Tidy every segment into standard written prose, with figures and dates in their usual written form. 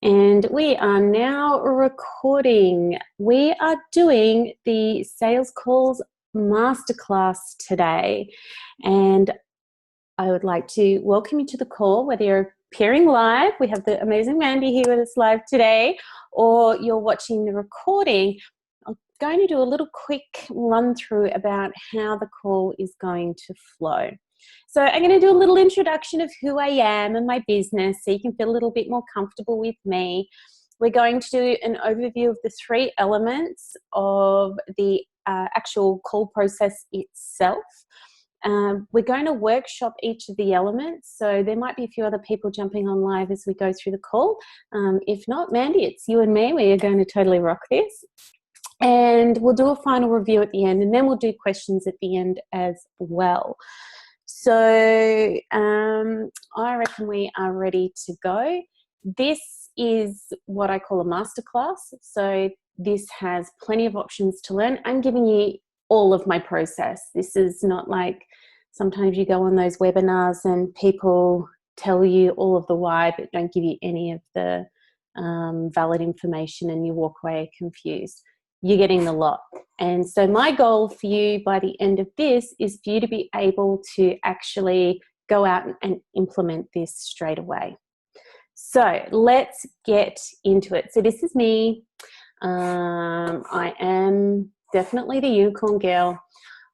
And we are now recording. We are doing the Sales Calls Masterclass today. And I would like to welcome you to the call, whether you're appearing live, we have the amazing Mandy here with us live today, or you're watching the recording. I'm going to do a little quick run through about how the call is going to flow. So I'm going to do a little introduction of who I am and my business so you can feel a little bit more comfortable with me. We're going to do an overview of the three elements of the actual call process itself. We're going to workshop each of the elements, so there might be a few other people jumping on live as we go through the call. If not, Mandy, it's you and me. We are going to totally rock this. And we'll do a final review at the end, and then we'll do questions at the end as well. So I reckon we are ready to go. This is what I call a masterclass. So this has plenty of options to learn. I'm giving you all of my process. This is not like sometimes you go on those webinars and people tell you all of the why but don't give you any of the valid information and you walk away confused. You're getting the lot. And so my goal for you by the end of this is for you to be able to actually go out and implement this straight away. So let's get into it. So this is me. I am definitely the unicorn girl.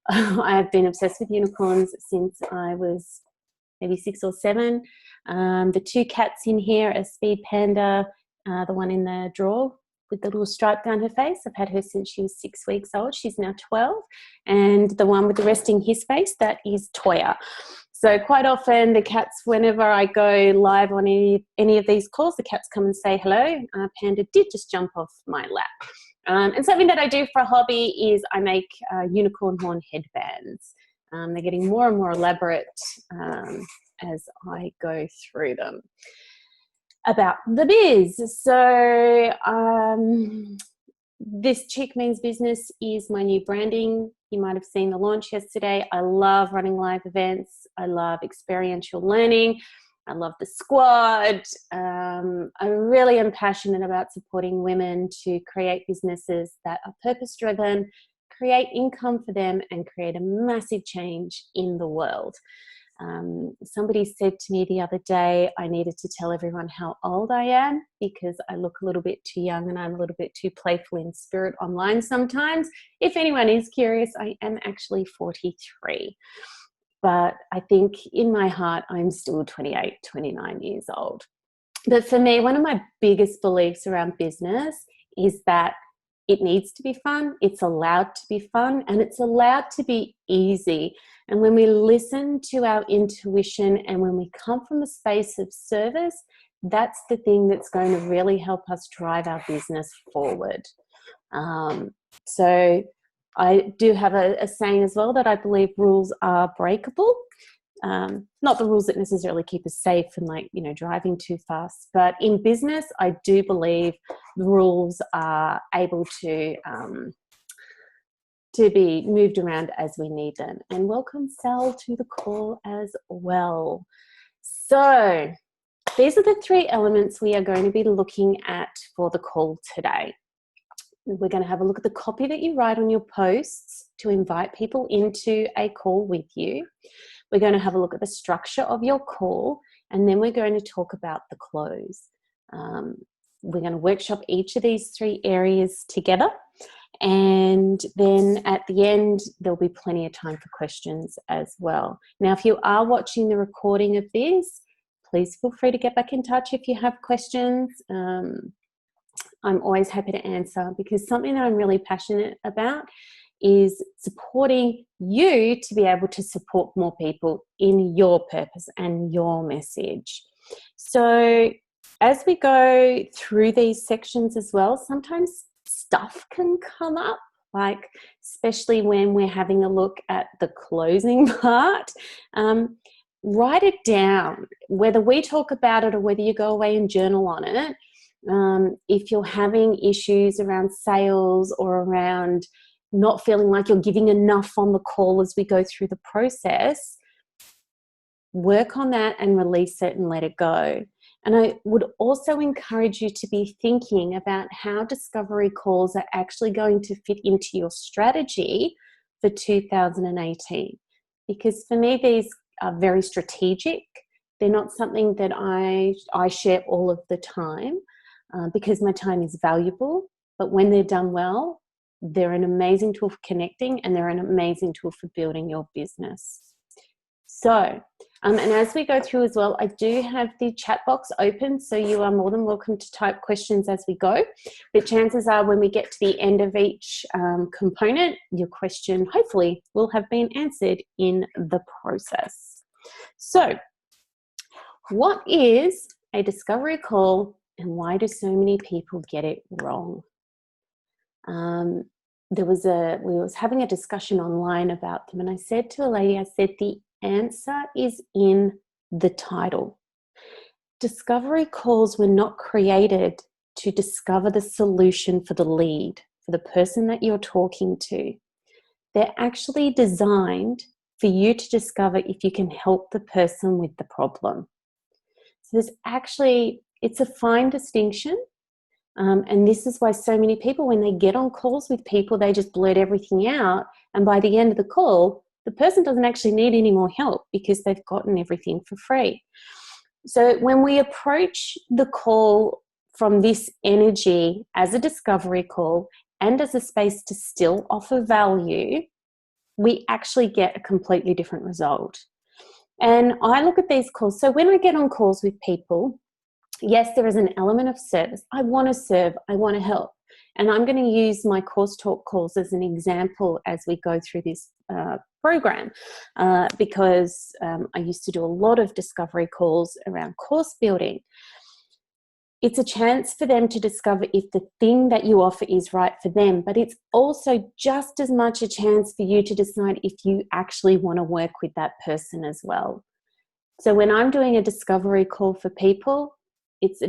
I have been obsessed with unicorns since I was maybe 6 or 7. The two cats in here are Speed Panda, the one in the drawer with the little stripe down her face. I've had her since she was 6 weeks old. She's now 12. And the one with the resting his face, that is Toya. So quite often the cats, whenever I go live on any of these calls, the cats come and say hello. Panda did just jump off my lap. And something that I do for a hobby is I make unicorn horn headbands. They're getting more and more elaborate as I go through them. About the biz. So this Chick Means Business is my new branding. You might have seen the launch yesterday. I love running live events. I love experiential learning. I love the squad. I really am passionate about supporting women to create businesses that are purpose-driven, create income for them, and create a massive change in the world. Somebody said to me the other day, I needed to tell everyone how old I am because I look a little bit too young and I'm a little bit too playful in spirit online sometimes. If anyone is curious, I am actually 43. But I think in my heart, I'm still 28, 29 years old. But for me, one of my biggest beliefs around business is that it needs to be fun, it's allowed to be fun, and it's allowed to be easy. And when we listen to our intuition and when we come from a space of service, that's the thing that's going to really help us drive our business forward. So I do have a saying as well that I believe rules are breakable. Not the rules that necessarily keep us safe and driving too fast, but in business, I do believe the rules are able to be moved around as we need them. And welcome, Sal, to the call as well. So these are the three elements we are going to be looking at for the call today. We're going to have a look at the copy that you write on your posts to invite people into a call with you. We're going to have a look at the structure of your call, and then we're going to talk about the close. We're going to workshop each of these three areas together, and then at the end, there'll be plenty of time for questions as well. Now, if you are watching the recording of this, please feel free to get back in touch if you have questions. I'm always happy to answer because something that I'm really passionate about is supporting you to be able to support more people in your purpose and your message. So as we go through these sections as well, sometimes stuff can come up, like especially when we're having a look at the closing part. Write it down, whether we talk about it or whether you go away and journal on it. If you're having issues around sales or around not feeling like you're giving enough on the call as we go through the process, work on that and release it and let it go. And I would also encourage you to be thinking about how discovery calls are actually going to fit into your strategy for 2018. Because for me, these are very strategic. They're not something that I share all of the time because my time is valuable. But when they're done well, they're an amazing tool for connecting, and they're an amazing tool for building your business. So, and as we go through as well, I do have the chat box open, so you are more than welcome to type questions as we go. But chances are when we get to the end of each component, your question hopefully will have been answered in the process. So, what is a discovery call, and why do so many people get it wrong? We was having a discussion online about them, and I said to a lady, I said, the answer is in the title. Discovery calls were not created to discover the solution for the lead, for the person that you're talking to. They're actually designed for you to discover if you can help the person with the problem. So it's a fine distinction. And this is why so many people, when they get on calls with people, they just blurt everything out. And by the end of the call, the person doesn't actually need any more help because they've gotten everything for free. So when we approach the call from this energy as a discovery call and as a space to still offer value, we actually get a completely different result. And I look at these calls. So when I get on calls with people, yes, there is an element of service. I want to serve. I want to help. And I'm going to use my course talk calls as an example as we go through this program because I used to do a lot of discovery calls around course building. It's a chance for them to discover if the thing that you offer is right for them, but it's also just as much a chance for you to decide if you actually want to work with that person as well. So when I'm doing a discovery call for people, it's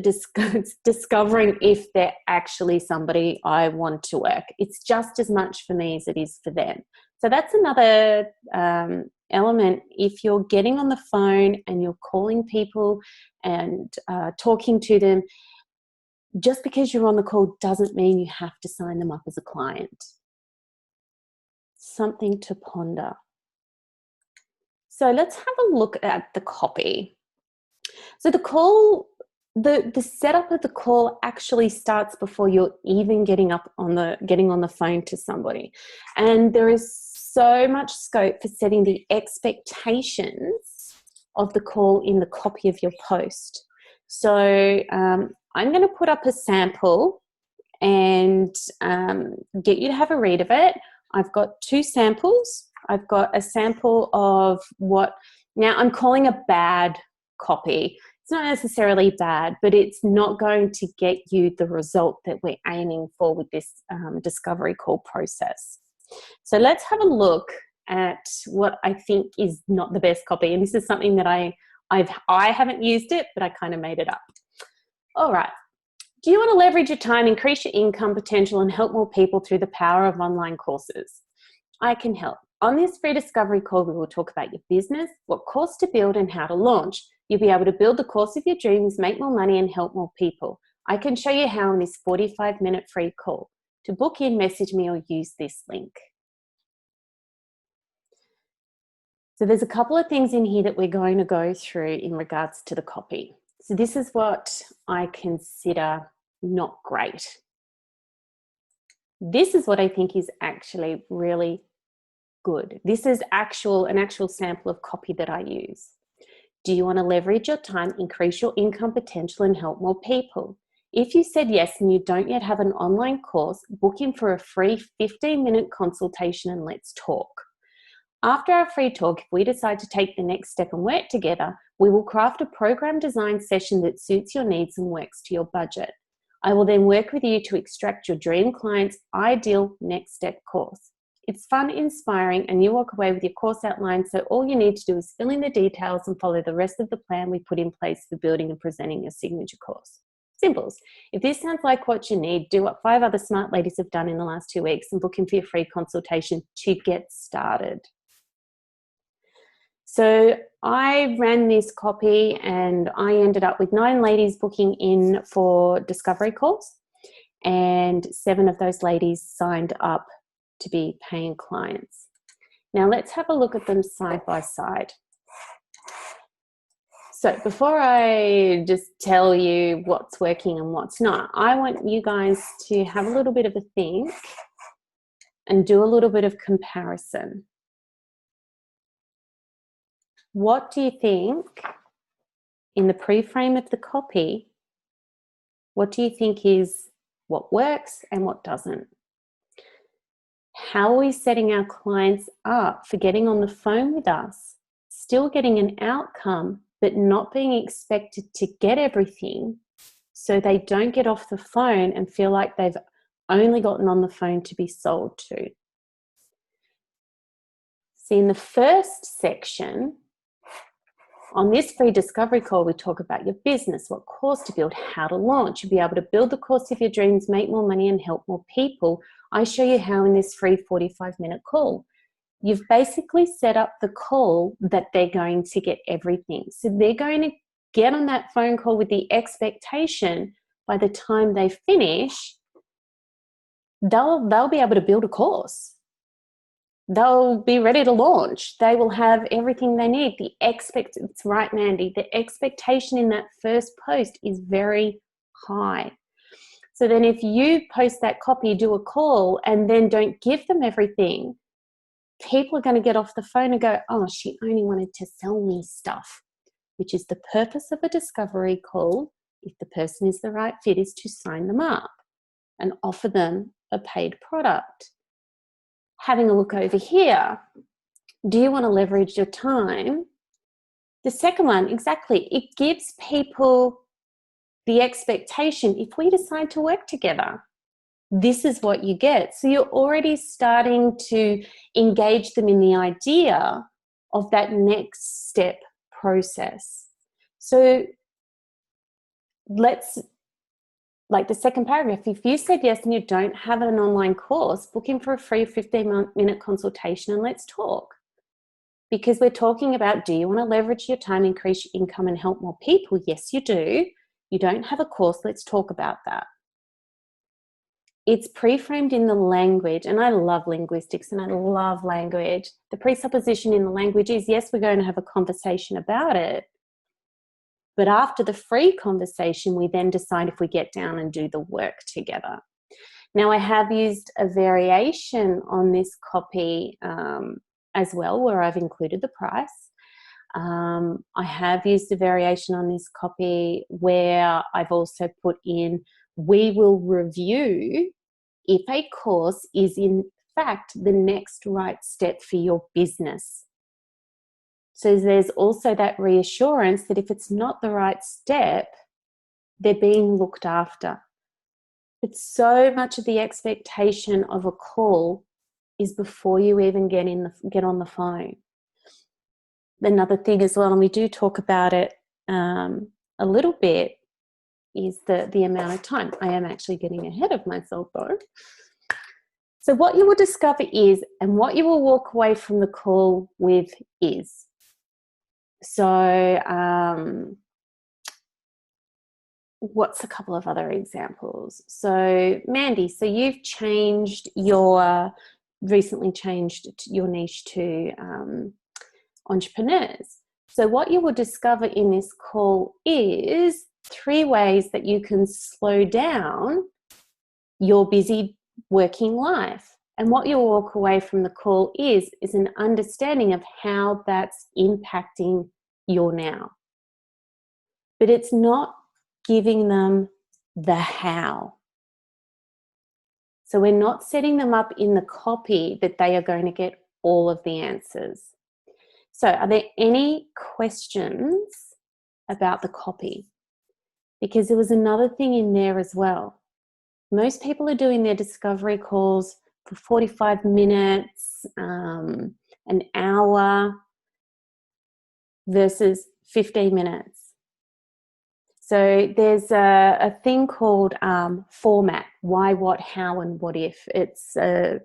discovering if they're actually somebody I want to work. It's just as much for me as it is for them. So that's another element. If you're getting on the phone and you're calling people and talking to them, just because you're on the call doesn't mean you have to sign them up as a client. Something to ponder. So let's have a look at the copy. So the call, the setup of the call actually starts before you're even getting on the phone to somebody. And there is so much scope for setting the expectations of the call in the copy of your post. So I'm going to put up a sample and get you to have a read of it. I've got two samples. I've got a sample of what now I'm calling a bad copy. It's not necessarily bad, but it's not going to get you the result that we're aiming for with this discovery call process. So let's have a look at what I think is not the best copy. And this is something that I haven't used it, but I kind of made it up. All right. Do you want to leverage your time, increase your income potential, and help more people through the power of online courses? I can help. On this free discovery call, we will talk about your business, what course to build, and how to launch. You'll be able to build the course of your dreams, make more money, and help more people. I can show you how in this 45-minute free call. To book in, message me or use this link. So there's a couple of things in here that we're going to go through in regards to the copy. So this is what I consider not great. This is what I think is actually really good. This is an actual sample of copy that I use. Do you want to leverage your time, increase your income potential, and help more people? If you said yes and you don't yet have an online course, book in for a free 15-minute consultation and let's talk. After our free talk, if we decide to take the next step and work together, we will craft a program design session that suits your needs and works to your budget. I will then work with you to extract your dream client's ideal next step course. It's fun, inspiring, and you walk away with your course outline, so all you need to do is fill in the details and follow the rest of the plan we put in place for building and presenting your signature course. Simples. If this sounds like what you need, do what 5 other smart ladies have done in the last 2 weeks and book in for your free consultation to get started. So I ran this copy and I ended up with 9 ladies booking in for discovery calls, and 7 of those ladies signed up to be paying clients. Now let's have a look at them side by side. So before I just tell you what's working and what's not, I want you guys to have a little bit of a think and do a little bit of comparison. What do you think in the pre-frame of the copy, what do you think is what works and what doesn't? How are we setting our clients up for getting on the phone with us, still getting an outcome, but not being expected to get everything, so they don't get off the phone and feel like they've only gotten on the phone to be sold to? See, in the first section, on this free discovery call, we talk about your business, what course to build, how to launch. You'll be able to build the course of your dreams, make more money, and help more people. I show you how in this free 45-minute call. You've basically set up the call that they're going to get everything. So they're going to get on that phone call with the expectation by the time they finish, they'll be able to build a course. They'll be ready to launch. They will have everything they need. It's right, Mandy. The expectation in that first post is very high. So then if you post that copy, do a call, and then don't give them everything, people are going to get off the phone and go, oh, she only wanted to sell me stuff, which is the purpose of a discovery call, if the person is the right fit, is to sign them up and offer them a paid product. Having a look over here, do you want to leverage your time? The second one, exactly, it gives people the expectation, if we decide to work together, this is what you get. So you're already starting to engage them in the idea of that next step process. So like the second paragraph, if you said yes and you don't have an online course, book in for a free 15-minute consultation and let's talk. Because we're talking about, do you want to leverage your time, increase your income, and help more people? Yes, you do. You don't have a course, let's talk about that. It's pre-framed in the language, and I love linguistics and I love language. The presupposition in the language is, yes, we're going to have a conversation about it, but after the free conversation, we then decide if we get down and do the work together. Now, I have used a variation on this copy as well, where I've included the price. I have used a variation on this copy where I've also put in, we will review if a course is in fact the next right step for your business. So there's also that reassurance that if it's not the right step, they're being looked after. But so much of the expectation of a call is before you even get on the phone. Another thing as well, and we do talk about it a little bit, is the amount of time. I am actually getting ahead of myself though. So what you will discover is, and what you will walk away from the call with is, so what's a couple of other examples? So Mandy, so you've recently changed your niche to entrepreneurs. So what you will discover in this call is 3 ways that you can slow down your busy working life. And what you'll walk away from the call is an understanding of how that's impacting your now. But it's not giving them the how. So we're not setting them up in the copy that they are going to get all of the answers. So are there any questions about the copy? Because there was another thing in there as well. Most people are doing their discovery calls for 45 minutes, an hour versus 15 minutes. So there's a thing called format, why, what, how, and what if. It's a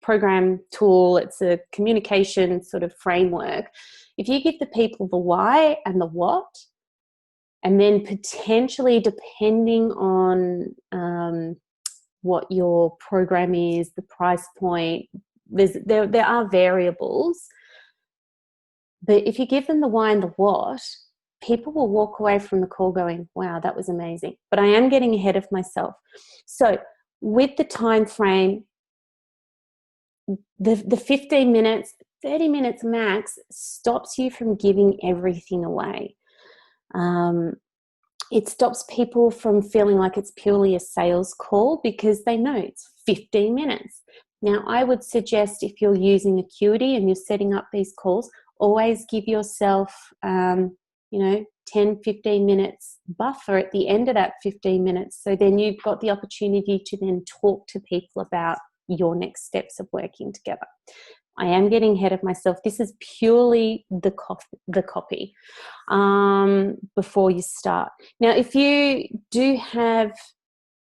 program tool, it's a communication sort of framework. If you give the people the why and the what, and then potentially depending on what your program is, the price point, there are variables. But if you give them the why and the what, people will walk away from the call going, wow, that was amazing. But I am getting ahead of myself. So with the time frame, the 15 minutes, 30 minutes max stops you from giving everything away. It stops people from feeling like it's purely a sales call because they know it's 15 minutes. Now, I would suggest if you're using Acuity and you're setting up these calls, always give yourself, 10, 15 minutes buffer at the end of that 15 minutes. So then you've got the opportunity to then talk to people about your next steps of working together. I am getting ahead of myself. This is purely the copy before you start. Now, if you do have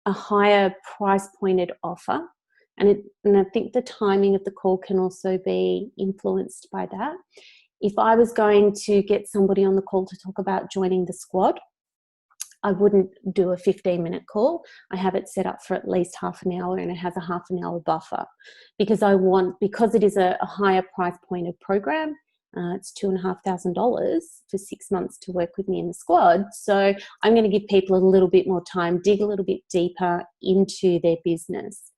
a higher price pointed offer, and I think the timing of the call can also be influenced by that. If I was going to get somebody on the call to talk about joining the squad, I wouldn't do a 15-minute call. I have it set up for at least half an hour, and it has a half an hour buffer because it is a higher price pointed program. It's $2,500 for 6 months to work with me in the squad. So I'm going to give people a little bit more time, dig a little bit deeper into their business.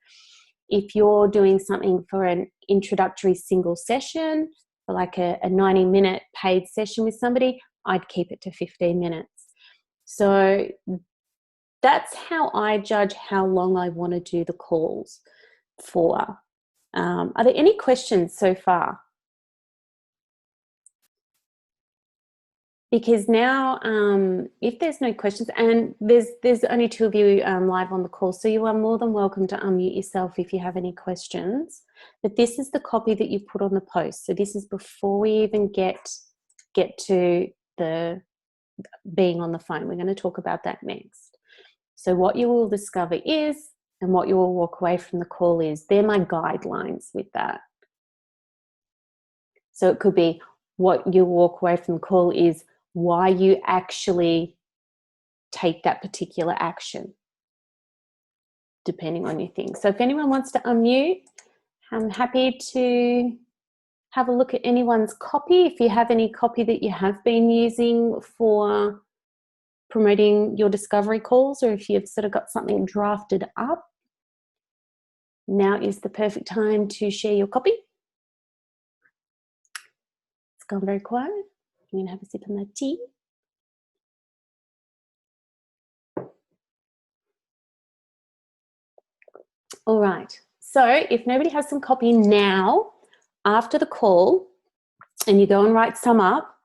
If you're doing something for an introductory single session, for like a 90-minute paid session with somebody, I'd keep it to 15 minutes. So that's how I judge how long I want to do the calls for. Are there any questions so far? Because now, if there's no questions, and there's only 2 of you live on the call, so you are more than welcome to unmute yourself if you have any questions. But this is the copy that you put on the post. So this is before we even get to the being on the phone. We're going to talk about that next. So what you will discover is, and what you will walk away from the call is, they're my guidelines with that. So it could be what you walk away from the call is why you actually take that particular action, depending on your thing. So if anyone wants to unmute, I'm happy to have a look at anyone's copy. If you have any copy that you have been using for promoting your discovery calls, or if you've sort of got something drafted up, now is the perfect time to share your copy. It's gone very quiet. I'm going to have a sip of my tea. All right. So if nobody has some copy now, after the call, and you go and write some up,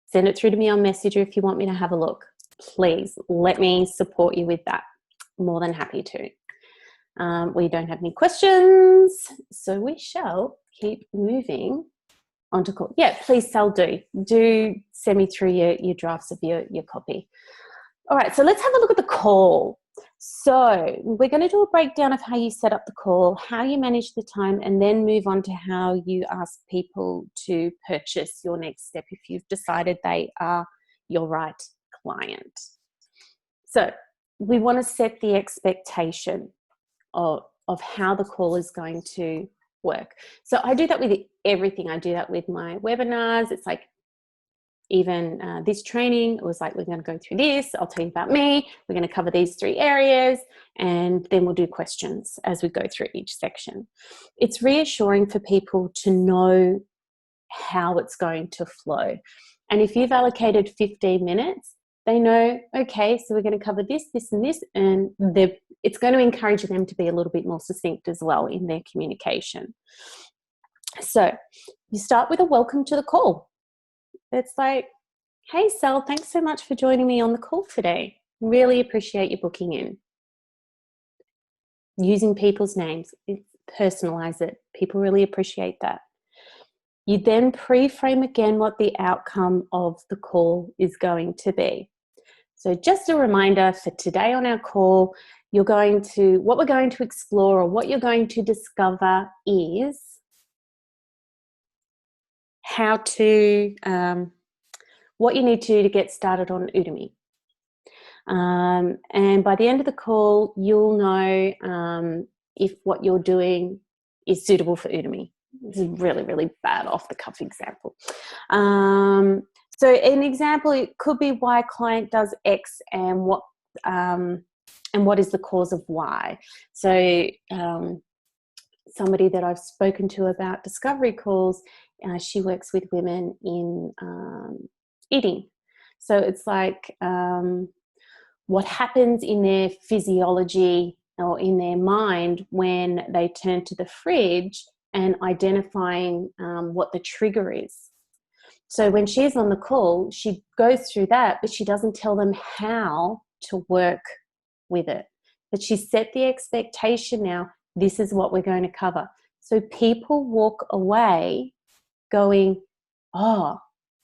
send it through to me on Messenger if you want me to have a look. Please let me support you with that. More than happy to. We don't have any questions, so we shall keep moving on to call. Yeah, please, Sal, do send me through your drafts of your copy. All right, so let's have a look at the call. So we're going to do a breakdown of how you set up the call, how you manage the time, and then move on to how you ask people to purchase your next step if you've decided they are your right client. So we want to set the expectation of how the call is going to work. So I do that with everything. I do that with my webinars. It's like, even this training, it was like, we're going to go through this, I'll tell you about me, we're going to cover these 3 areas, and then we'll do questions as we go through each section. It's reassuring for people to know how it's going to flow. And if you've allocated 15 minutes, they know, okay, so we're going to cover this, this, and this, and it's going to encourage them to be a little bit more succinct as well in their communication. So you start with a welcome to the call. It's like, hey, Sal, thanks so much for joining me on the call today. Really appreciate you booking in. Using people's names, personalize it. People really appreciate that. You then pre-frame again what the outcome of the call is going to be. So just a reminder for today on our call, what we're going to explore, or what you're going to discover, is how to, what you need to get started on Udemy. And by the end of the call, you'll know if what you're doing is suitable for Udemy. This is a really, really bad off-the-cuff example. So an example, it could be why a client does X and what is the cause of Y. So somebody that I've spoken to about discovery calls, she works with women in eating. So it's like what happens in their physiology or in their mind when they turn to the fridge and identifying what the trigger is. So when she's on the call, she goes through that, but she doesn't tell them how to work with it. But she set the expectation now, this is what we're going to cover. So people walk away going, oh,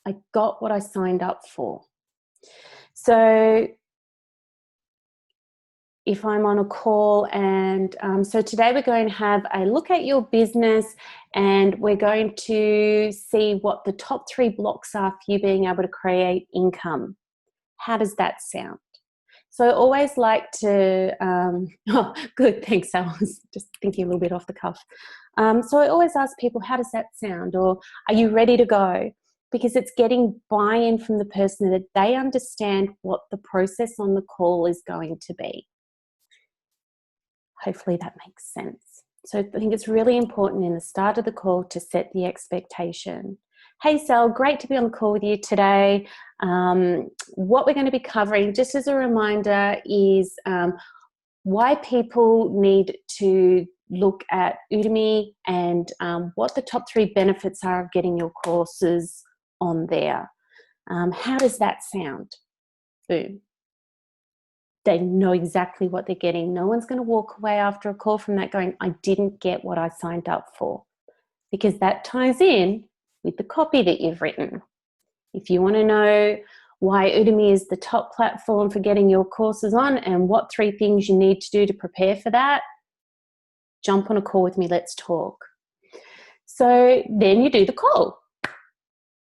I got what I signed up for. So if I'm on a call and so today we're going to have a look at your business and we're going to see what the top 3 blocks are for you being able to create income. How does that sound? So I always like to, oh, good, thanks. I was just thinking a little bit off the cuff. So I always ask people, how does that sound? Or are you ready to go? Because it's getting buy-in from the person that they understand what the process on the call is going to be. Hopefully that makes sense. So I think it's really important in the start of the call to set the expectation. Hey, Sal, great to be on the call with you today. What we're going to be covering, just as a reminder, is why people need to look at Udemy and what the top 3 benefits are of getting your courses on there. How does that sound? Boom. They know exactly what they're getting. No one's going to walk away after a call from that going, I didn't get what I signed up for, because that ties in with the copy that you've written. If you want to know why Udemy is the top platform for getting your courses on and what 3 things you need to do to prepare for that, jump on a call with me, let's talk. So then you do the call.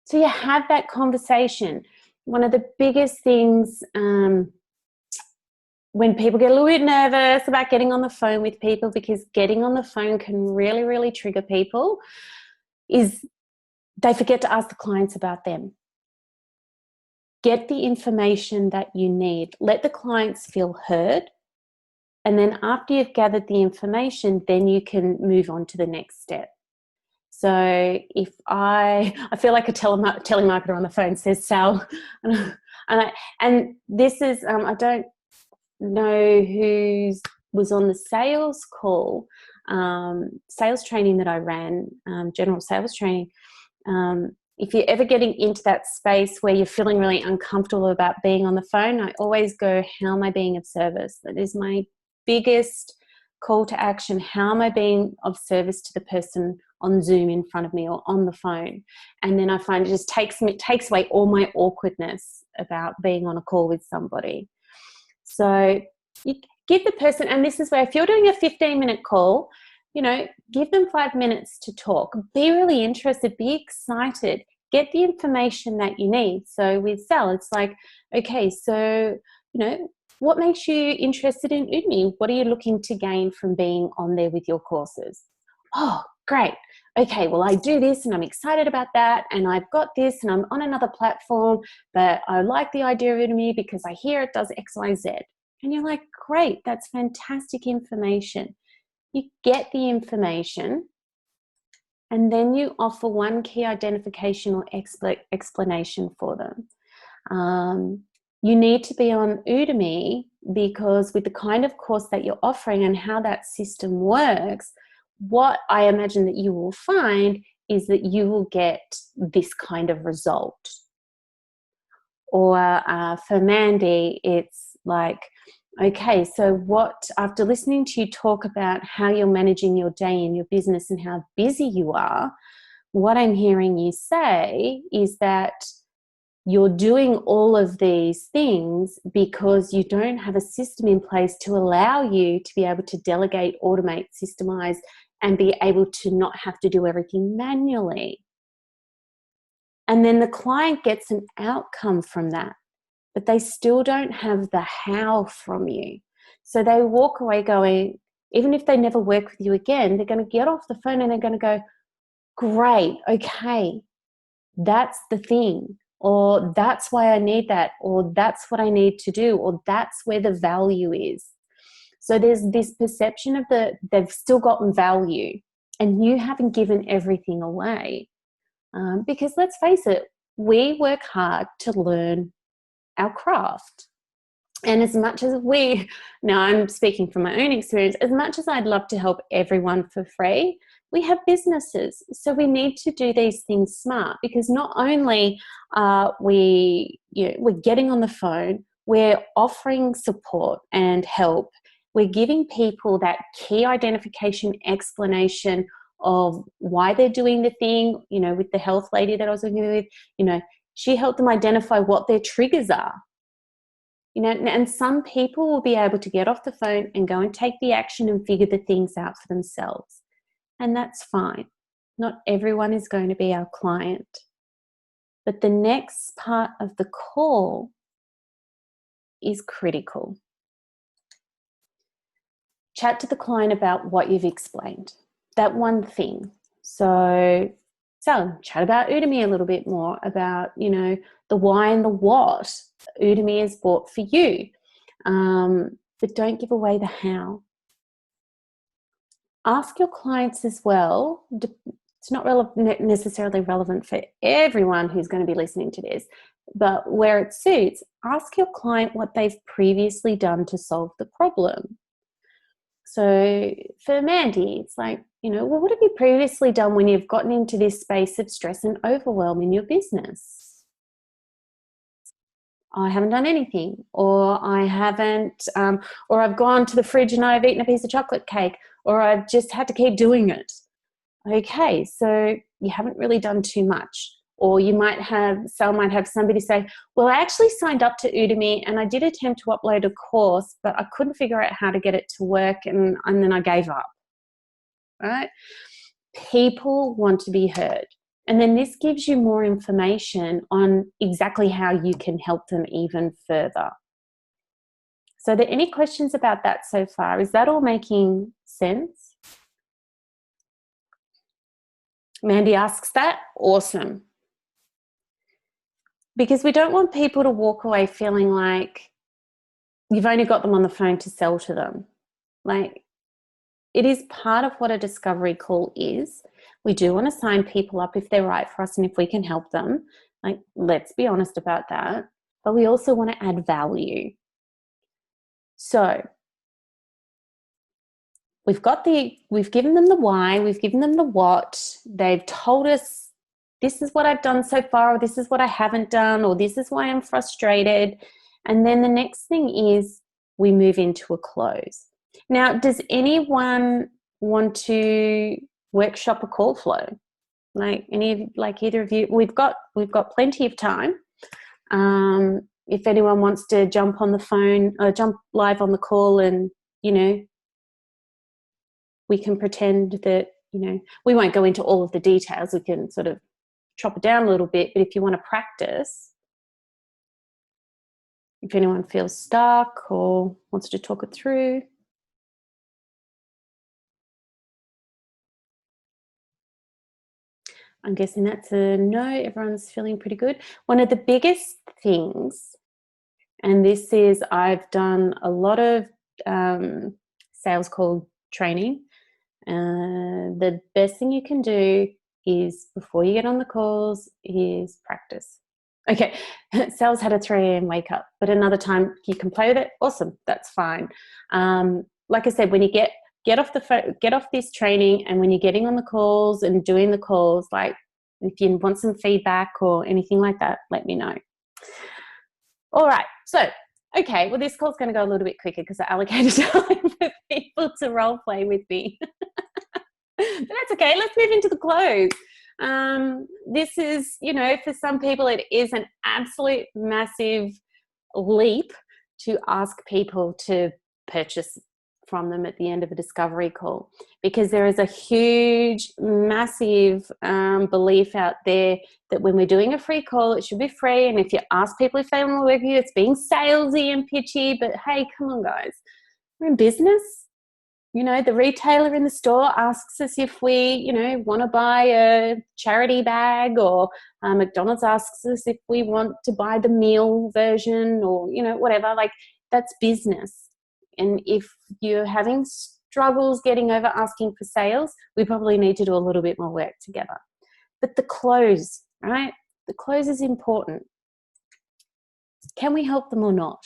So you have that conversation. One of the biggest things when people get a little bit nervous about getting on the phone with people, because getting on the phone can really, really trigger people, is they forget to ask the clients about them. Get the information that you need. Let the clients feel heard. And then after you've gathered the information, then you can move on to the next step. So if I feel like a telemarketer on the phone says, Sal, and this is, I don't know who was on the sales call, sales training that I ran, general sales training. If you're ever getting into that space where you're feeling really uncomfortable about being on the phone, I always go, how am I being of service? That is my biggest call to action. How am I being of service to the person on Zoom in front of me or on the phone? And then I find it just takes away all my awkwardness about being on a call with somebody. So you give the person, and this is where if you're doing a 15-minute call, give them 5 minutes to talk. Be really interested, be excited, get the information that you need. So with Sal, it's like, okay, so, what makes you interested in Udemy? What are you looking to gain from being on there with your courses? Oh, great. Okay, well, I do this and I'm excited about that, and I've got this and I'm on another platform, but I like the idea of Udemy because I hear it does X, Y, Z. And you're like, great, that's fantastic information. You get the information and then you offer one key identification or explanation for them. You need to be on Udemy because with the kind of course that you're offering and how that system works, what I imagine that you will find is that you will get this kind of result. Or for Mandy, it's like, okay, so after listening to you talk about how you're managing your day in your business and how busy you are, what I'm hearing you say is that you're doing all of these things because you don't have a system in place to allow you to be able to delegate, automate, systemize, and be able to not have to do everything manually. And then the client gets an outcome from that, but they still don't have the how from you. So they walk away going, even if they never work with you again, they're going to get off the phone and they're going to go, great, okay, that's the thing, or that's why I need that, or that's what I need to do, or that's where the value is. So there's this perception of they've still gotten value and you haven't given everything away. Because let's face it, we work hard to learn our craft. And as much as now I'm speaking from my own experience, as much as I'd love to help everyone for free, we have businesses. So we need to do these things smart, because not only are we're getting on the phone, we're offering support and help. We're giving people that key identification explanation of why they're doing the thing. With the health lady that I was working with, she helped them identify what their triggers are. And some people will be able to get off the phone and go and take the action and figure the things out for themselves. And that's fine. Not everyone is going to be our client. But the next part of the call is critical. Chat to the client about what you've explained. That one thing. So chat about Udemy a little bit more, about, the why and the what Udemy is bought for you. But don't give away the how. Ask your clients as well. It's not necessarily relevant for everyone who's going to be listening to this, but where it suits, ask your client what they've previously done to solve the problem. So for Mandy, it's like, well, what have you previously done when you've gotten into this space of stress and overwhelm in your business? I haven't done anything, or I haven't, or I've gone to the fridge and I've eaten a piece of chocolate cake, or I've just had to keep doing it. Okay, so you haven't really done too much. Or you might have somebody say, well, I actually signed up to Udemy and I did attempt to upload a course, but I couldn't figure out how to get it to work, and then I gave up. Right? People want to be heard. And then this gives you more information on exactly how you can help them even further. So are there any questions about that so far? Is that all making sense? Mandy asks that. Awesome. Because we don't want people to walk away feeling like you've only got them on the phone to sell to them. Like, it is part of what a discovery call is. We do want to sign people up if they're right for us and if we can help them. Like, let's be honest about that. But we also want to add value. So we've given them the why, we've given them the what. They've told us, this is what I've done so far, or this is what I haven't done, or this is why I'm frustrated. And then the next thing is we move into a close. Now, does anyone want to workshop a call flow? Either of you? We've got plenty of time. If anyone wants to jump on the phone or jump live on the call, and we can pretend that we won't go into all of the details. We can sort of chop it down a little bit. But if you want to practice, if anyone feels stuck or wants to talk it through. I'm guessing that's a no. Everyone's feeling pretty good. One of the biggest things, and this is, I've done a lot of sales call training. The best thing you can do is, before you get on the calls, is practice. Okay, sales had a 3 a.m. wake up, but another time you can play with it. Awesome, that's fine. Like I said, when you get off the phone, get off this training, and when you're getting on the calls and doing the calls, like, if you want some feedback or anything like that, let me know. All right, so okay, well, this call's going to go a little bit quicker because I allocated time for people to role play with me. But that's okay. Let's move into the close. This is, for some people, it is an absolute massive leap to ask people to purchase from them at the end of a discovery call, because there is a huge, massive belief out there that when we're doing a free call, it should be free. And if you ask people if they want to work with you, it's being salesy and pitchy. But hey, come on, guys. We're in business. You know, the retailer in the store asks us if we, you know, want to buy a charity bag, or McDonald's asks us if we want to buy the meal version, or, you know, whatever. Like, that's business. And if you're having struggles getting over asking for sales, we probably need to do a little bit more work together. But the close, right? The close is important. Can we help them or not?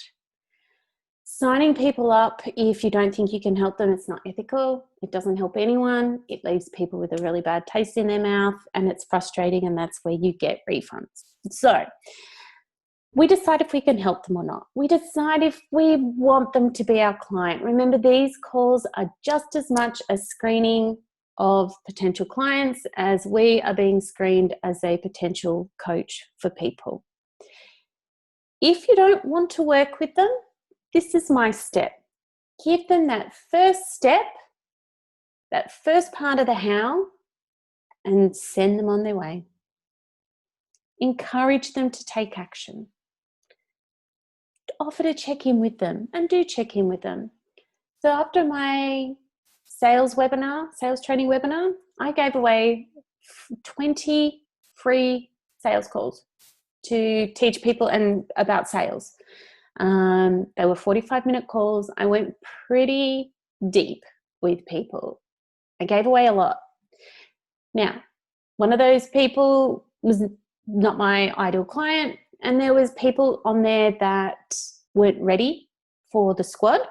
Signing people up if you don't think you can help them, it's not ethical. It doesn't help anyone. It leaves people with a really bad taste in their mouth, and it's frustrating, and that's where you get refunds. So we decide if we can help them or not. We decide if we want them to be our client. Remember, these calls are just as much a screening of potential clients as we are being screened as a potential coach for people. If you don't want to work with them, this is my step. Give them that first step, that first part of the how, and send them on their way. Encourage them to take action. Offer to check in with them, and do check in with them. So after my sales training webinar, I gave away 20 free sales calls to teach people about sales. They were 45-minute calls. I went pretty deep with people. I gave away a lot. Now, one of those people was not my ideal client, and there was people on there that weren't ready for the squad.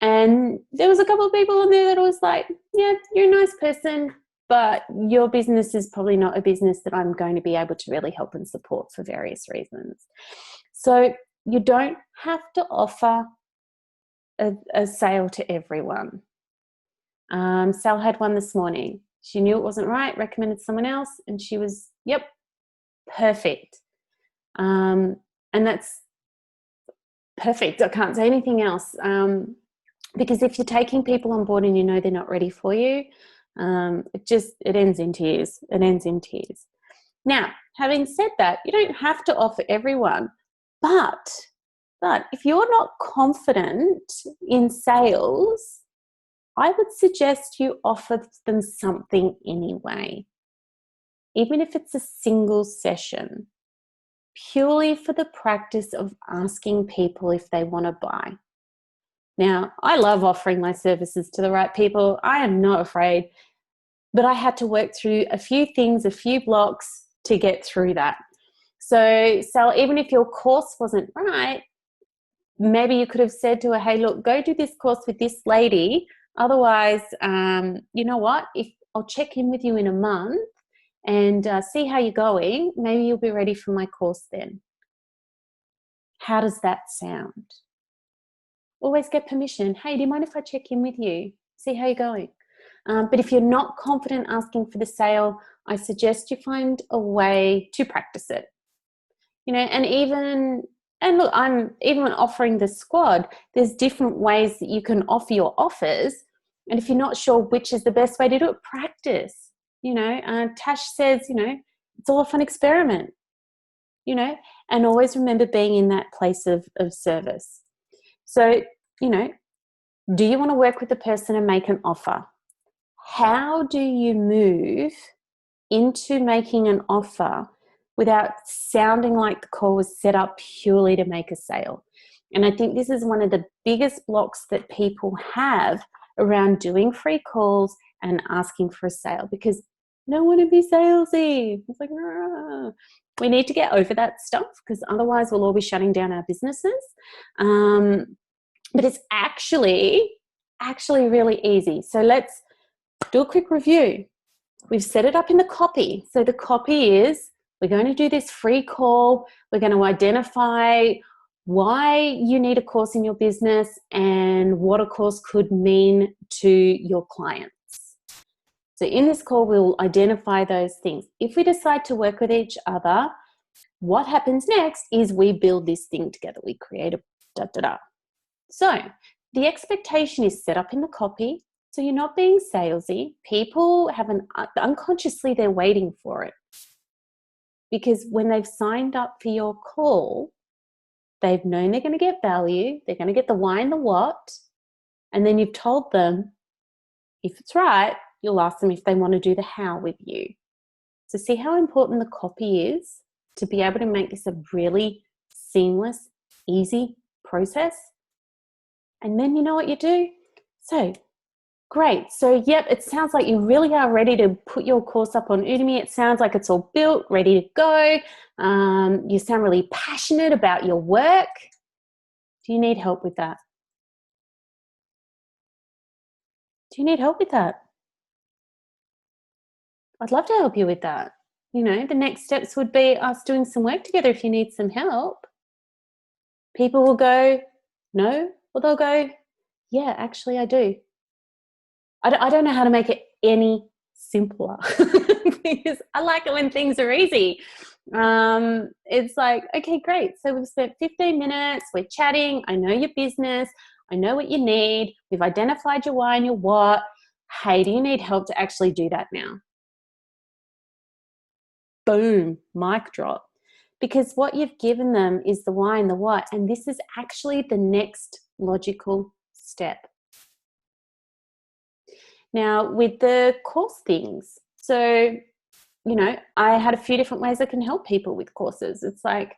And there was a couple of people on there that was like, yeah, you're a nice person, but your business is probably not a business that I'm going to be able to really help and support for various reasons. So you don't have to offer a sale to everyone. Sal had one this morning. She knew it wasn't right, recommended someone else, and she was, yep, perfect. And that's perfect. I can't say anything else. Because if you're taking people on board and you know they're not ready for you, it ends in tears. It ends in tears. Now, having said that, you don't have to offer everyone, but if you're not confident in sales, I would suggest you offer them something anyway, even if it's a single session, purely for the practice of asking people if they want to buy. Now, I love offering my services to the right people. I am not afraid, but I had to work through a few things, a few blocks to get through that. So, even if your course wasn't right, maybe you could have said to her, hey, look, go do this course with this lady. Otherwise, you know what? If I'll check in with you in a month and see how you're going. Maybe you'll be ready for my course then. How does that sound? Always get permission. Hey, do you mind if I check in with you? See how you're going. But if you're not confident asking for the sale, I suggest you find a way to practice it. You know, and look, even when offering the squad, there's different ways that you can offer your offers. And if you're not sure which is the best way to do it, practice. You know, Tash says, you know, it's all a fun experiment, you know, and always remember being in that place of service. So, you know, do you want to work with the person and make an offer? How do you move into making an offer without sounding like the call was set up purely to make a sale? And I think this is one of the biggest blocks that people have around doing free calls and asking for a sale, because no one to be salesy. It's like, we need to get over that stuff, because otherwise we'll all be shutting down our businesses. But it's actually really easy. So let's do a quick review. We've set it up in the copy. So the copy is, we're going to do this free call. We're going to identify why you need a course in your business and what a course could mean to your clients. So in this call, we'll identify those things. If we decide to work with each other, what happens next is we build this thing together. We create a da-da-da. So the expectation is set up in the copy. So you're not being salesy. People unconsciously, they're waiting for it. Because when they've signed up for your call, they've known they're going to get value. They're going to get the why and the what. And then you've told them, if it's right, you'll ask them if they want to do the how with you. So see how important the copy is to be able to make this a really seamless, easy process. And then you know what you do? So great. So yep, it sounds like you really are ready to put your course up on Udemy. It sounds like it's all built, ready to go. You sound really passionate about your work. Do you need help with that? Do you need help with that? I'd love to help you with that. You know, the next steps would be us doing some work together if you need some help. People will go, no, or they'll go, yeah, actually I do. I don't know how to make it any simpler because I like it when things are easy. It's like, okay, great. So we've spent 15 minutes, we're chatting. I know your business. I know what you need. We've identified your why and your what. Hey, do you need help to actually do that now? Boom, mic drop. Because what you've given them is the why and the what. And this is actually the next logical step. Now, with the course things, so, you know, I had a few different ways I can help people with courses. It's like,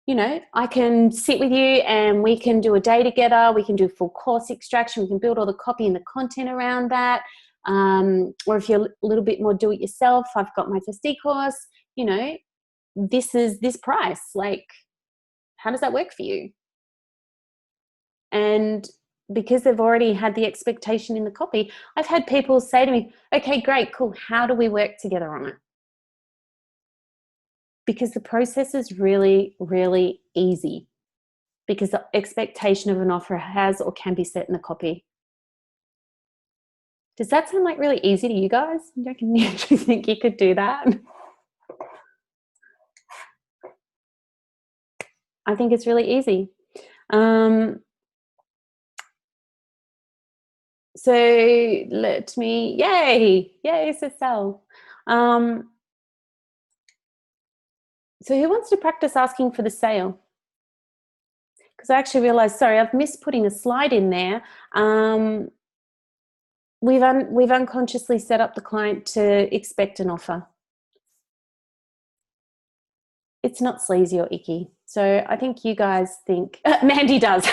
you know, I can sit with you and we can do a day together. We can do full course extraction. We can build all the copy and the content around that. Or if you're a little bit more do it yourself, I've got my first e-course, you know, this is this price. Like, how does that work for you? And because they've already had the expectation in the copy, I've had people say to me, okay, great, cool. How do we work together on it? Because the process is really, really easy because the expectation of an offer has or can be set in the copy. Does that sound like really easy to you guys? Do you think you could do that? I think it's really easy. So let me, yay, Cecile. So who wants to practice asking for the sale? Because I actually realized, sorry, I've missed putting a slide in there. We've unconsciously set up the client to expect an offer. It's not sleazy or icky. So I think you guys think, Mandy does.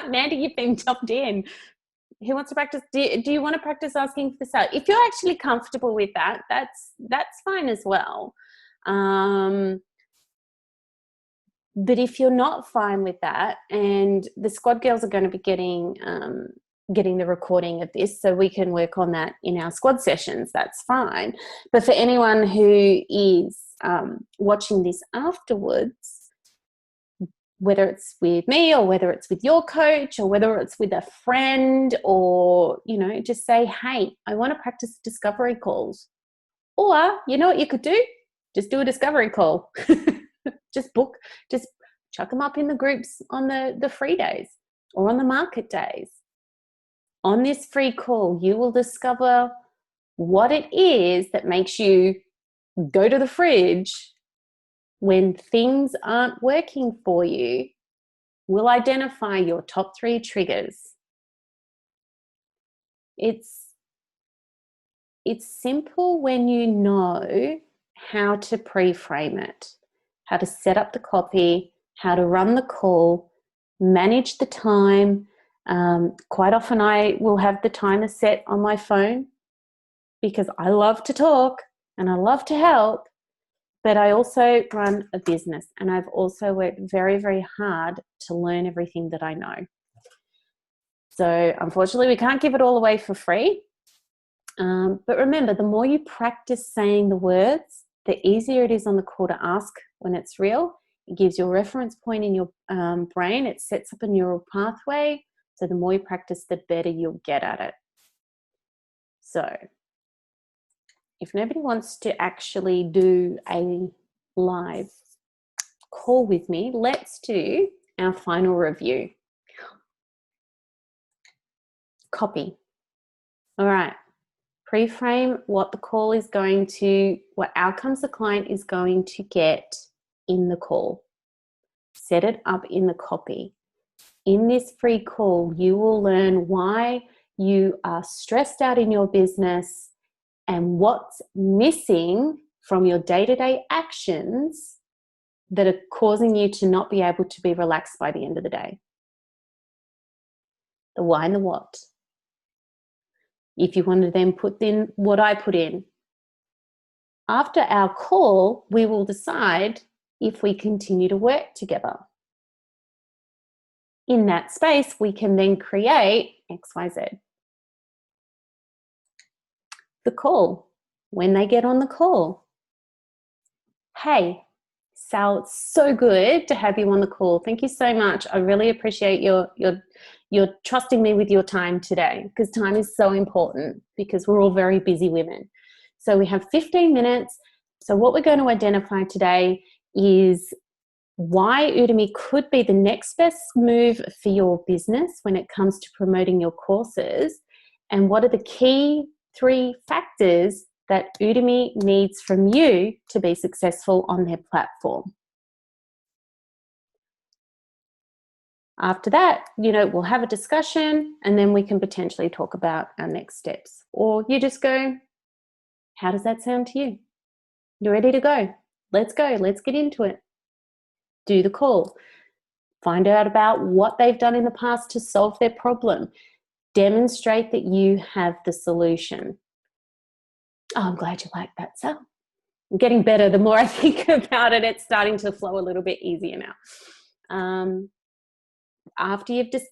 Mandy, you've been jumped in. Who wants to practice? Do you want to practice asking for the sale? If you're actually comfortable with that, that's fine as well. But if you're not fine with that, and the squad girls are going to be getting the recording of this so we can work on that in our squad sessions, that's fine. But for anyone who is watching this afterwards, whether it's with me or whether it's with your coach or whether it's with a friend, or, you know, just say, hey, I want to practice discovery calls. Or, you know what you could do? Just do a discovery call. Just chuck them up in the groups on the free days or on the market days. On this free call, you will discover what it is that makes you go to the fridge when things aren't working for you. We'll identify your top 3 triggers. It's simple when you know how to pre-frame it, how to set up the copy, how to run the call, manage the time. Quite often I will have the timer set on my phone because I love to talk and I love to help, but I also run a business and I've also worked very, very hard to learn everything that I know. So unfortunately, we can't give it all away for free. But remember, the more you practice saying the words, the easier it is on the call to ask when it's real. It gives you a reference point in your brain. It sets up a neural pathway. So the more you practice, the better you'll get at it. So if nobody wants to actually do a live call with me, let's do our final review. Copy. All right. Pre-frame what the call is going to, what outcomes the client is going to get in the call. Set it up in the copy. In this free call, you will learn why you are stressed out in your business and what's missing from your day-to-day actions that are causing you to not be able to be relaxed by the end of the day. The why and the what. If you want to then put in what I put in. After our call, we will decide if we continue to work together. In that space, we can then create XYZ. The call. When they get on the call. Hey, Sal, it's so good to have you on the call. Thank you so much. I really appreciate your trusting me with your time today, because time is so important because we're all very busy women. So we have 15 minutes. So what we're going to identify today is why Udemy could be the next best move for your business when it comes to promoting your courses, and what are the key 3 factors that Udemy needs from you to be successful on their platform. After that, we'll have a discussion and then we can potentially talk about our next steps. Or you just go, how does that sound to you? You're ready to go. Let's go. Let's get into it. Do the call. Find out about what they've done in the past to solve their problem. Demonstrate that you have the solution. Oh, I'm glad you like that, Sal. I'm getting better. The more I think about it, it's starting to flow a little bit easier now. After you've just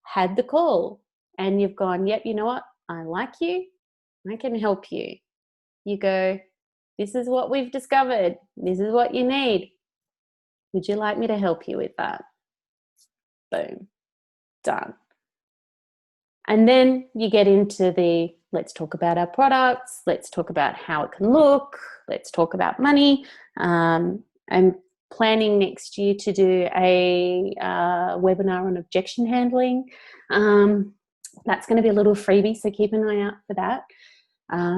had the call and you've gone, yep, you know what? I like you. I can help you. You go, this is what we've discovered. This is what you need. Would you like me to help you with that? Boom. Done. And then you get into the, let's talk about our products. Let's talk about how it can look. Let's talk about money. I'm planning next year to do a webinar on objection handling. That's going to be a little freebie, so keep an eye out for that.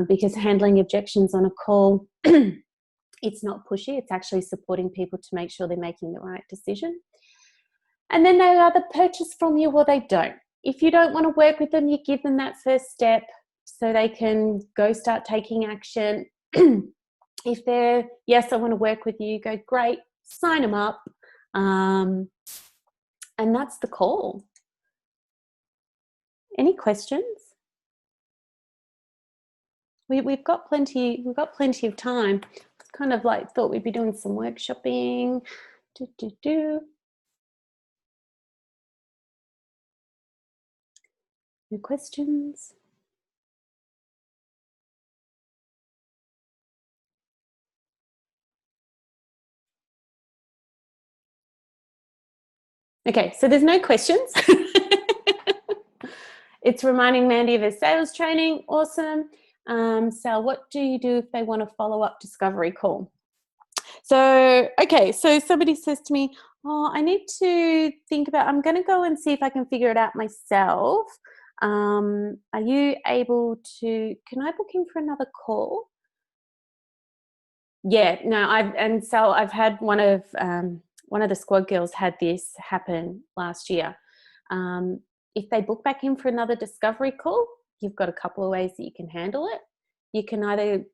Because handling objections on a call, it's not pushy. It's actually supporting people to make sure they're making the right decision. And then they either purchase from you or they don't. If you don't want to work with them, you give them that first step so they can go start taking action. If they're, yes, I want to work with you, go, great, sign them up. And that's the call. Any questions? We've got plenty of time. It's kind of like thought we'd be doing some workshopping. No questions? Okay, so there's no questions. It's reminding Mandy of her sales training. Awesome. Sal, what do you do if they want a follow-up discovery call? So, okay, so somebody says to me, oh, I need to think about, I'm going to go and see if I can figure it out myself. Are you able to, can I book in for another call? Yeah, no, I've had one of the squad girls had this happen last year. If they book back in for another discovery call, you've got a couple of ways that you can handle it. You can either,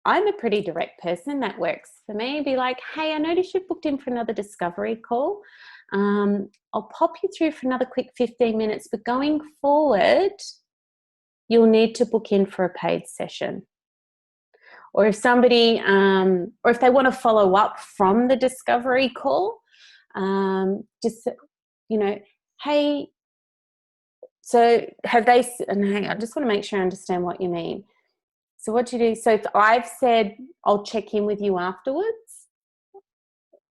I'm a pretty direct person, that works for me, be like, hey, I noticed you've booked in for another discovery call. I'll pop you through for another quick 15 minutes, but going forward, you'll need to book in for a paid session. Or if somebody, or if they want to follow up from the discovery call, just, hey, so have they, and hang on, I just want to make sure I understand what you mean. So what do you do? So if I've said, I'll check in with you afterwards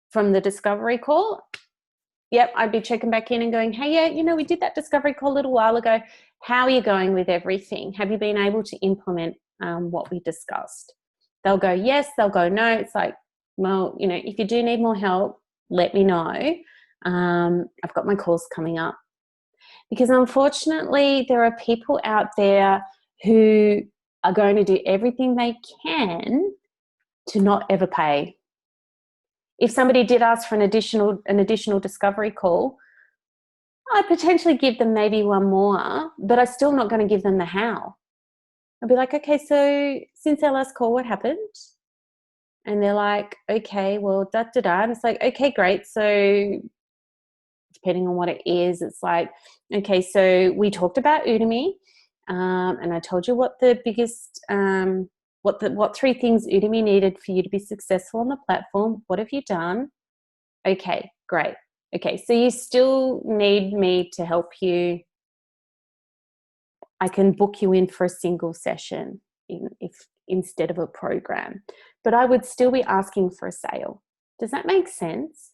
from the discovery call, yep, I'd be checking back in and going, hey, yeah, we did that discovery call a little while ago. How are you going with everything? Have you been able to implement what we discussed? They'll go, yes. They'll go, no. It's like, well, if you do need more help, let me know. I've got my calls coming up. Because unfortunately, there are people out there who are going to do everything they can to not ever pay. If somebody did ask for an additional discovery call, I'd potentially give them maybe one more, but I'm still not going to give them the how. I'd be like, okay, so since our last call, what happened? And they're like, okay, well, da da da. And it's like, okay, great. So depending on what it is, it's like, okay, so we talked about Udemy, and I told you what the biggest, what 3 things Udemy needed for you to be successful on the platform. What have you done? Okay, great. Okay, so you still need me to help you. I can book you in for a single session instead of a program, but I would still be asking for a sale. Does that make sense?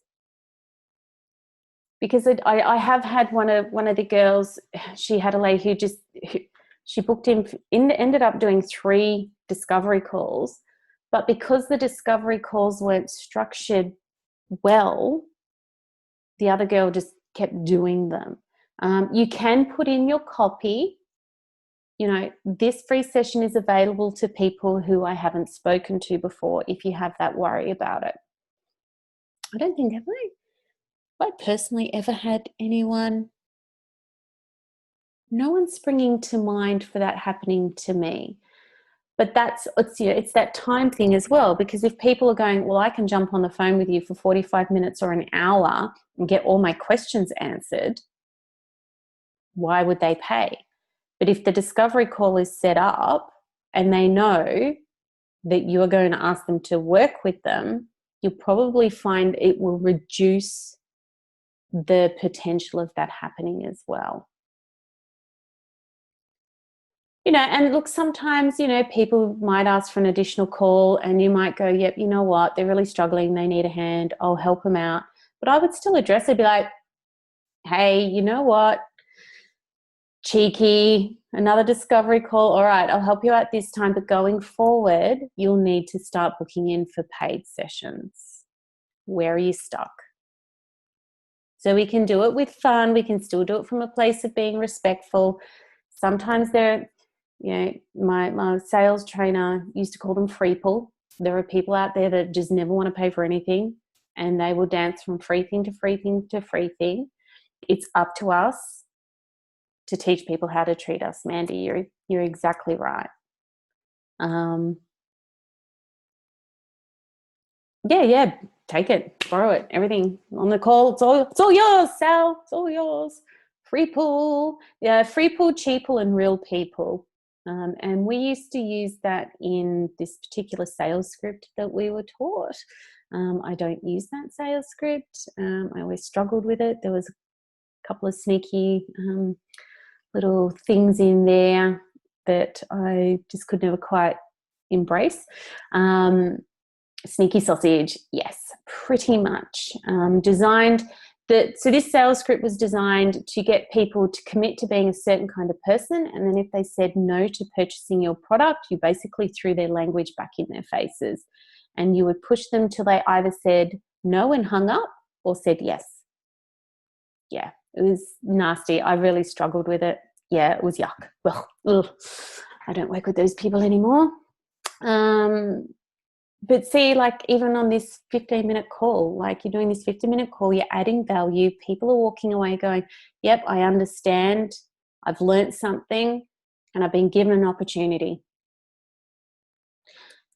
Because I have had one of the girls. She had a lady she booked ended up doing 3 discovery calls, but because the discovery calls weren't structured well, the other girl just kept doing them. You can put in your copy, this free session is available to people who I haven't spoken to before, if you have that worry about it. I don't think, have I personally ever had anyone, no one's springing to mind for that happening to me. But it's that time thing as well, because if people are going, well, I can jump on the phone with you for 45 minutes or an hour and get all my questions answered, why would they pay? But if the discovery call is set up and they know that you are going to ask them to work with them, you'll probably find it will reduce the potential of that happening as well. And look, sometimes, people might ask for an additional call and you might go, yep, you know what, they're really struggling, they need a hand, I'll help them out. But I would still address it, be like, hey, you know what, cheeky, another discovery call. All right, I'll help you out this time, but going forward, you'll need to start booking in for paid sessions. Where are you stuck? So we can do it with fun. We can still do it from a place of being respectful. Sometimes my sales trainer used to call them freeple. There are people out there that just never want to pay for anything, and they will dance from free thing to free thing to free thing. It's up to us to teach people how to treat us. Mandy, you're exactly right. Yeah, take it, borrow it, everything on the call. It's all yours, Sal. It's all yours. Free pool, yeah, free pool, cheap pool, and real people. And we used to use that in this particular sales script that we were taught. I don't use that sales script. I always struggled with it. There was a couple of sneaky little things in there that I just could never quite embrace. Sneaky sausage, yes, pretty much. So this sales script was designed to get people to commit to being a certain kind of person, and then if they said no to purchasing your product, you basically threw their language back in their faces, and you would push them till they either said no and hung up or said yes. Yeah, it was nasty. I really struggled with it. Yeah, it was yuck. Well, ugh, I don't work with those people anymore. But see, like even on this 15-minute call, like you're doing this 15-minute call, you're adding value. People are walking away going, yep, I understand. I've learned something and I've been given an opportunity.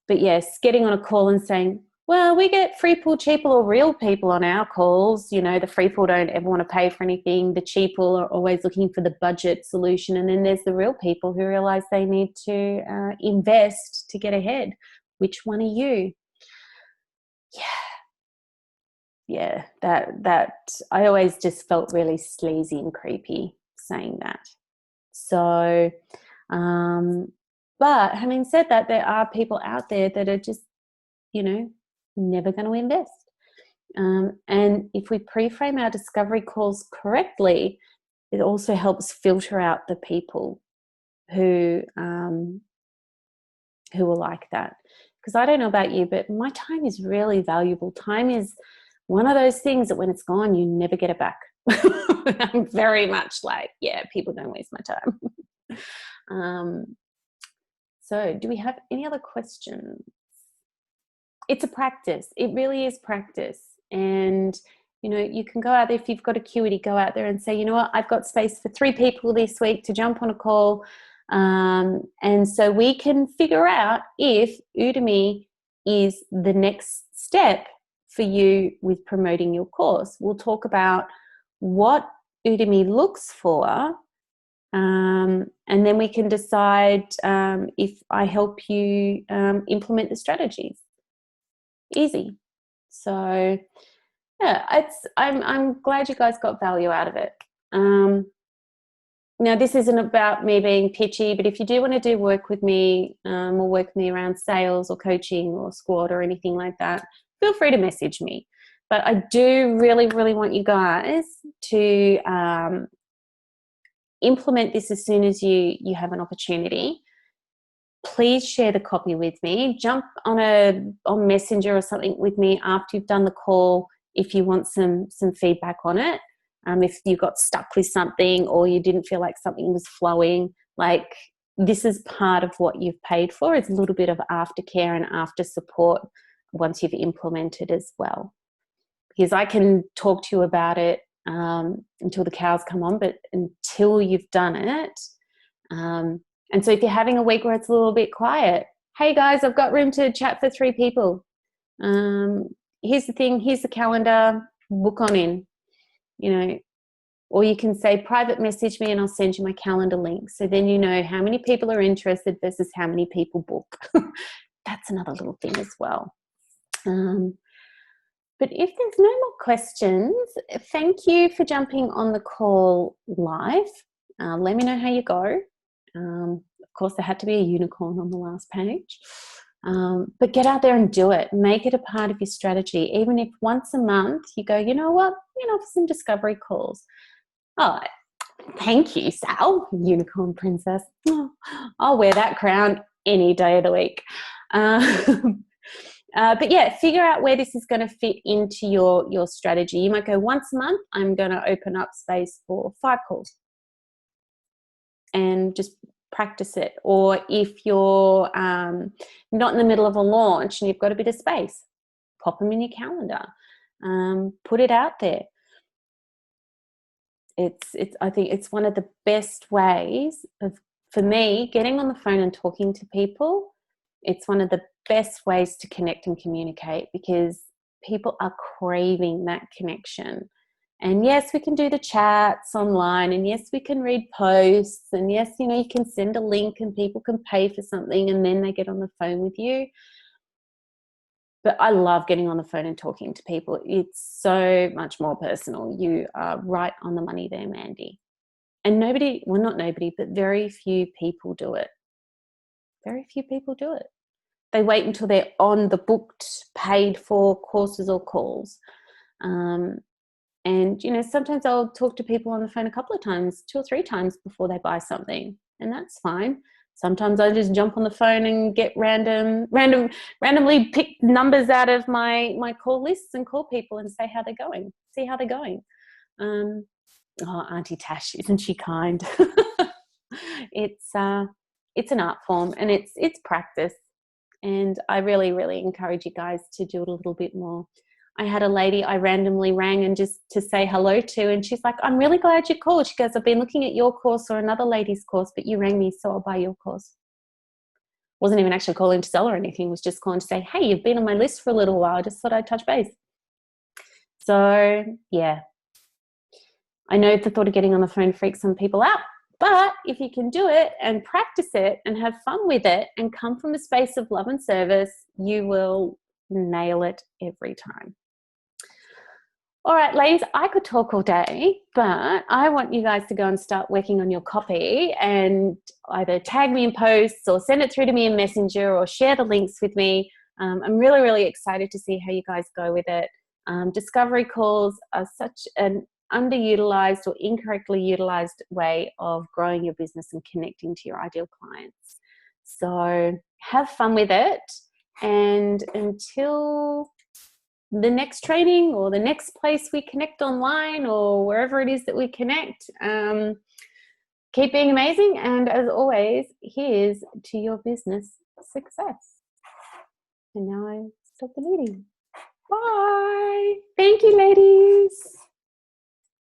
But yes, getting on a call and saying, well, we get free pool, cheap pool, or real people on our calls. The free pool don't ever want to pay for anything. The cheap pool are always looking for the budget solution. And then there's the real people who realize they need to invest to get ahead. Which one are you? Yeah, that I always just felt really sleazy and creepy saying that. So, but having said that, there are people out there that are just, never going to invest. And if we pre-frame our discovery calls correctly, it also helps filter out the people who are like that. Because I don't know about you, but my time is really valuable. Time is one of those things that when it's gone, you never get it back. I'm very much like, yeah, people don't waste my time. So do we have any other questions? It's a practice. It really is practice. And, you know, you can go out there, if you've got acuity, go out there and say, you know what, I've got space for 3 people this week to jump on a call. And so we can figure out if Udemy is the next step for you with promoting your course. We'll talk about what Udemy looks for, and then we can decide if I help you implement the strategies. Easy. So yeah, I'm glad you guys got value out of it. Now, this isn't about me being pitchy, but if you do want to do work with me, or work with me around sales or coaching or squad or anything like that, feel free to message me. But I do really, really want you guys to implement this as soon as you have an opportunity. Please share the copy with me. Jump on Messenger or something with me after you've done the call if you want some feedback on it. If you got stuck with something or you didn't feel like something was flowing, like, this is part of what you've paid for. It's a little bit of aftercare and after support once you've implemented as well. Because I can talk to you about it until the cows come on, but until you've done it. And so if you're having a week where it's a little bit quiet, hey guys, I've got room to chat for 3 people. Here's the thing, here's the calendar, book on in, you know. Or you can say private message me and I'll send you my calendar link. So then you know how many people are interested versus how many people book. That's another little thing as well. But if there's no more questions, thank you for jumping on the call live. Let me know how you go. Of course, there had to be a unicorn on the last page. But get out there and do it. Make it a part of your strategy. Even if once a month you go, you know what, for some discovery calls. Oh, thank you, Sal, unicorn princess. Oh, I'll wear that crown any day of the week. But yeah, figure out where this is going to fit into your strategy. You might go, once a month, I'm going to open up space for 5 calls and just practice it. Or if you're not in the middle of a launch and you've got a bit of space, pop them in your calendar. Put it out there. I think it's one of the best ways for me, getting on the phone and talking to people. It's one of the best ways to connect and communicate, because people are craving that connection. And yes, we can do the chats online, and yes, we can read posts, and yes, you can send a link and people can pay for something and then they get on the phone with you. But I love getting on the phone and talking to people. It's so much more personal. You are right on the money there, Mandy. And not nobody, but very few people do it. Very few people do it. They wait until they're on the booked, paid for courses or calls. And, sometimes I'll talk to people on the phone a couple of times, 2 or 3 times before they buy something. And that's fine. Sometimes I just jump on the phone and get randomly pick numbers out of my call lists and call people and say how they're going, see how they're going. Auntie Tash, isn't she kind? It's an art form, and it's practice. And I really, really encourage you guys to do it a little bit more. I had a lady I randomly rang and just to say hello to, and she's like, I'm really glad you called. She goes, I've been looking at your course or another lady's course, but you rang me, so I'll buy your course. Wasn't even actually calling to sell or anything, was just calling to say, hey, you've been on my list for a little while. I just thought I'd touch base. So, yeah. I know the thought of getting on the phone freaks some people out, but if you can do it and practice it and have fun with it and come from a space of love and service, you will nail it every time. All right, ladies, I could talk all day, but I want you guys to go and start working on your copy and either tag me in posts or send it through to me in Messenger or share the links with me. I'm really, really excited to see how you guys go with it. Discovery calls are such an underutilized or incorrectly utilized way of growing your business and connecting to your ideal clients. So have fun with it. And until the next training or the next place we connect online or wherever it is that we connect. Keep being amazing. And as always, here's to your business success. And now I stop the meeting. Bye. Thank you, ladies.